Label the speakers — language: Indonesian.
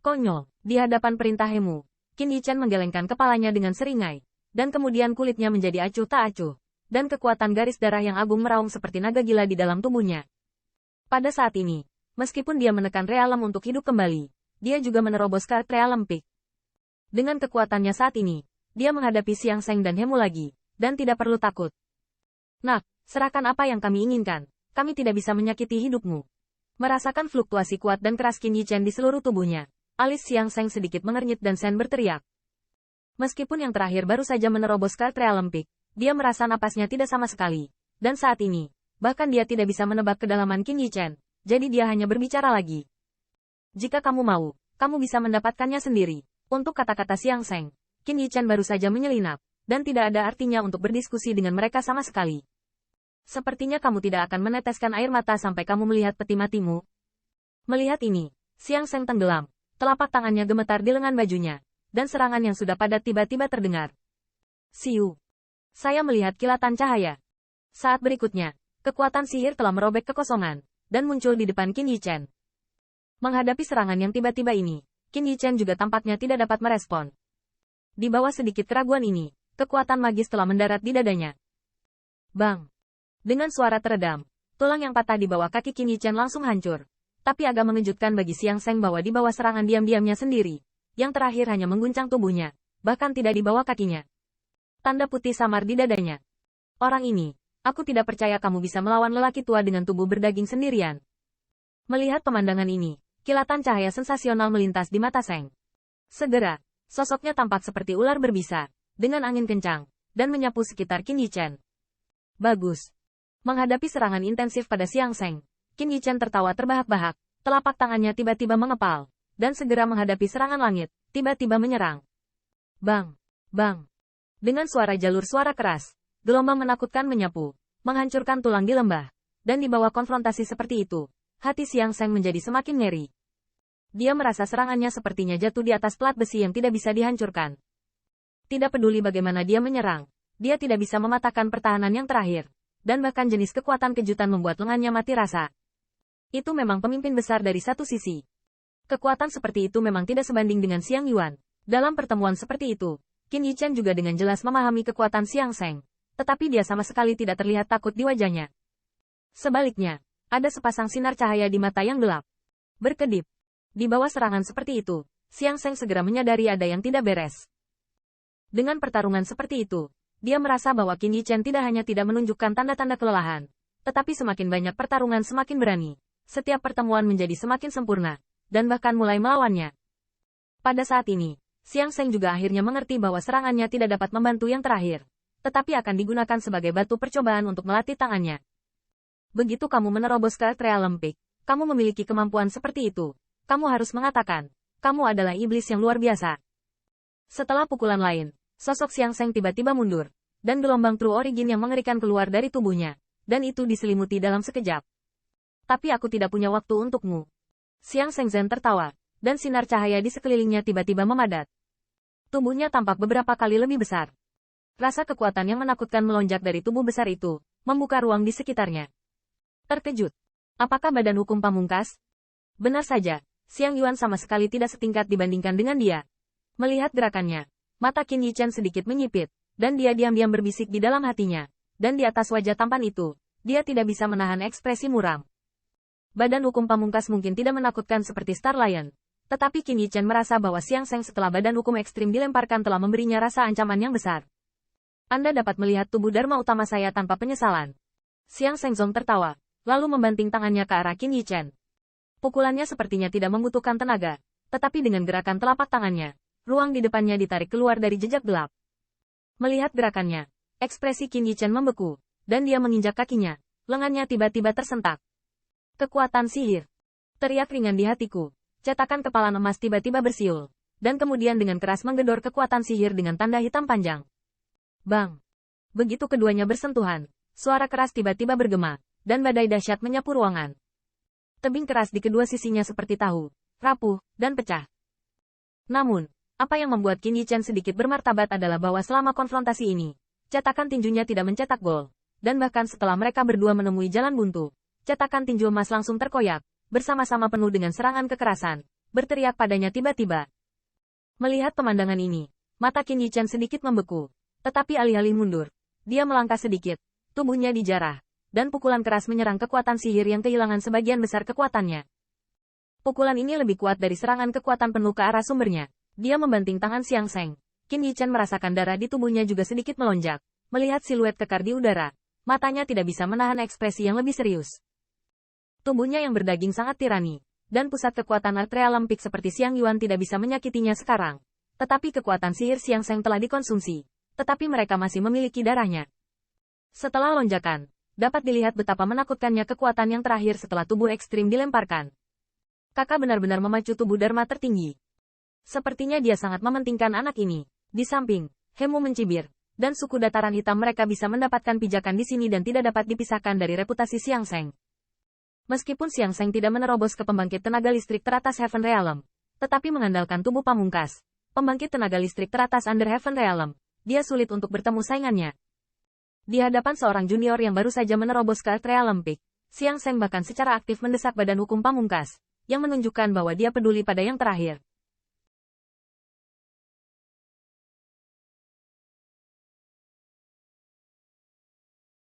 Speaker 1: Konyol, di hadapan perintah Hemu, Qin Yichen menggelengkan kepalanya dengan seringai, dan kemudian kulitnya menjadi acuh tak acuh, dan kekuatan garis darah yang agung meraung seperti naga gila di dalam tubuhnya. Pada saat ini, meskipun dia menekan realem untuk hidup kembali, dia juga menerobos ke realem peak. Dengan kekuatannya saat ini, dia menghadapi Xiang Sheng dan Hemu lagi, dan tidak perlu takut. Nak, serahkan apa yang kami inginkan, kami tidak bisa menyakiti hidupmu. Merasakan fluktuasi kuat dan keras Qin Yichen di seluruh tubuhnya, alis Xiang Sheng sedikit mengernyit dan Shen berteriak. Meskipun yang terakhir baru saja menerobos ke realem peak, dia merasa napasnya tidak sama sekali, dan saat ini, bahkan dia tidak bisa menebak kedalaman Qin Yichen, jadi dia hanya berbicara lagi. Jika kamu mau, kamu bisa mendapatkannya sendiri. Untuk kata-kata Xiang Sheng, Qin Yichen baru saja menyelinap, dan tidak ada artinya untuk berdiskusi dengan mereka sama sekali. Sepertinya kamu tidak akan meneteskan air mata sampai kamu melihat peti matimu. Melihat ini, Xiang Sheng tenggelam, telapak tangannya gemetar di lengan bajunya, dan serangan yang sudah padat tiba-tiba terdengar. Siu. Saya melihat kilatan cahaya. Saat berikutnya, kekuatan sihir telah merobek kekosongan, dan muncul di depan Qin Yichen. Menghadapi serangan yang tiba-tiba ini, Qin Yichen juga tampaknya tidak dapat merespon. Di bawah sedikit keraguan ini, kekuatan magis telah mendarat di dadanya. Bang! Dengan suara teredam, tulang yang patah di bawah kaki Qin Yichen langsung hancur. Tapi agak mengejutkan bagi Xiang Sheng bahwa di bawah serangan diam-diamnya sendiri, yang terakhir hanya mengguncang tubuhnya, bahkan tidak di bawah kakinya. Tanda putih samar di dadanya. Orang ini, aku tidak percaya kamu bisa melawan lelaki tua dengan tubuh berdaging sendirian. Melihat pemandangan ini, kilatan cahaya sensasional melintas di mata Sheng. Segera, sosoknya tampak seperti ular berbisa, dengan angin kencang, dan menyapu sekitar Qin Yichen. Bagus. Menghadapi serangan intensif pada Xiang Sheng, Qin Yichen tertawa terbahak-bahak, telapak tangannya tiba-tiba mengepal, dan segera menghadapi serangan langit, tiba-tiba menyerang. Bang! Bang! Dengan suara jalur suara keras, gelombang menakutkan menyapu, menghancurkan tulang di lembah, dan di bawah konfrontasi seperti itu, hati Xiang Sheng menjadi semakin ngeri. Dia merasa serangannya sepertinya jatuh di atas plat besi yang tidak bisa dihancurkan. Tidak peduli bagaimana dia menyerang, dia tidak bisa mematahkan pertahanan yang terakhir, dan bahkan jenis kekuatan kejutan membuat lengannya mati rasa. Itu memang pemimpin besar dari satu sisi. Kekuatan seperti itu memang tidak sebanding dengan Xiang Yuan. Dalam pertemuan seperti itu, Qin Yichen juga dengan jelas memahami kekuatan Xiang Sheng, tetapi dia sama sekali tidak terlihat takut di wajahnya. Sebaliknya, ada sepasang sinar cahaya di mata yang gelap. Berkedip. Di bawah serangan seperti itu, Xiang Sheng segera menyadari ada yang tidak beres. Dengan pertarungan seperti itu, dia merasa bahwa Qin Yichen tidak hanya tidak menunjukkan tanda-tanda kelelahan, tetapi semakin banyak pertarungan semakin berani. Setiap pertemuan menjadi semakin sempurna, dan bahkan mulai melawannya. Pada saat ini, Xiang Sheng juga akhirnya mengerti bahwa serangannya tidak dapat membantu yang terakhir, tetapi akan digunakan sebagai batu percobaan untuk melatih tangannya. Begitu kamu menerobos ke realem peak, kamu memiliki kemampuan seperti itu, kamu harus mengatakan, kamu adalah iblis yang luar biasa. Setelah pukulan lain, sosok Xiang Sheng tiba-tiba mundur, dan gelombang True Origin yang mengerikan keluar dari tubuhnya, dan itu diselimuti dalam sekejap. Tapi aku tidak punya waktu untukmu. Xiang Shengzhen tertawa, dan sinar cahaya di sekelilingnya tiba-tiba memadat. Tubuhnya tampak beberapa kali lebih besar. Rasa kekuatan yang menakutkan melonjak dari tubuh besar itu, membuka ruang di sekitarnya. Terkejut. Apakah badan hukum pamungkas? Benar saja, Xiang Yuan sama sekali tidak setingkat dibandingkan dengan dia. Melihat gerakannya, mata Qin Yichen sedikit menyipit, dan dia diam-diam berbisik di dalam hatinya. Dan di atas wajah tampan itu, dia tidak bisa menahan ekspresi muram. Badan hukum pamungkas mungkin tidak menakutkan seperti Star Lion, tetapi Qin Yichen merasa bahwa Xiang Sheng setelah badan hukum ekstrim dilemparkan telah memberinya rasa ancaman yang besar. Anda dapat melihat tubuh Dharma utama saya tanpa penyesalan. Xiang Shengzong tertawa, lalu membanting tangannya ke arah Qin Yichen. Pukulannya sepertinya tidak membutuhkan tenaga, tetapi dengan gerakan telapak tangannya, ruang di depannya ditarik keluar dari jejak gelap. Melihat gerakannya, ekspresi Qin Yichen membeku, dan dia menginjak kakinya, lengannya tiba-tiba tersentak. Kekuatan sihir. Teriak ringan di hatiku. Cetakan kepala emas tiba-tiba bersiul, dan kemudian dengan keras menggedor kekuatan sihir dengan tanda hitam panjang. Bang! Begitu keduanya bersentuhan, suara keras tiba-tiba bergema, dan badai dahsyat menyapu ruangan. Tebing keras di kedua sisinya seperti tahu, rapuh, dan pecah. Namun, apa yang membuat Qin Yichen sedikit bermartabat adalah bahwa selama konfrontasi ini, cetakan tinjunya tidak mencetak gol, dan bahkan setelah mereka berdua menemui jalan buntu, cetakan tinju emas langsung terkoyak, bersama-sama penuh dengan serangan kekerasan, berteriak padanya tiba-tiba. Melihat pemandangan ini, mata Qin Yichen sedikit membeku. Tetapi alih-alih mundur, dia melangkah sedikit, tubuhnya dijarah, dan pukulan keras menyerang kekuatan sihir yang kehilangan sebagian besar kekuatannya. Pukulan ini lebih kuat dari serangan kekuatan penuh ke arah sumbernya. Dia membanting tangan Xiang Sheng. Qin Yichen merasakan darah di tubuhnya juga sedikit melonjak. Melihat siluet kekar di udara, matanya tidak bisa menahan ekspresi yang lebih serius. Tubuhnya yang berdaging sangat tirani, dan pusat kekuatan Artrea Lempik seperti Xiang Yuan tidak bisa menyakitinya sekarang. Tetapi kekuatan sihir Xiang Sheng telah dikonsumsi. Tetapi mereka masih memiliki darahnya. Setelah lonjakan, dapat dilihat betapa menakutkannya kekuatan yang terakhir setelah tubuh ekstrim dilemparkan. Kakak benar-benar memacu tubuh Dharma tertinggi. Sepertinya dia sangat mementingkan anak ini. Di samping, Hemu mencibir, dan suku dataran hitam mereka bisa mendapatkan pijakan di sini dan tidak dapat dipisahkan dari reputasi Xiang Sheng. Meskipun Xiang Sheng tidak menerobos ke pembangkit tenaga listrik teratas Heaven Realm, tetapi mengandalkan tubuh pamungkas, pembangkit tenaga listrik teratas Under Heaven Realm, dia sulit untuk bertemu saingannya. Di hadapan seorang junior yang baru saja menerobos ke Artrea Lempik, Xiang Sheng bahkan secara aktif mendesak Badan Hukum Pamungkas, yang menunjukkan bahwa dia peduli pada yang terakhir.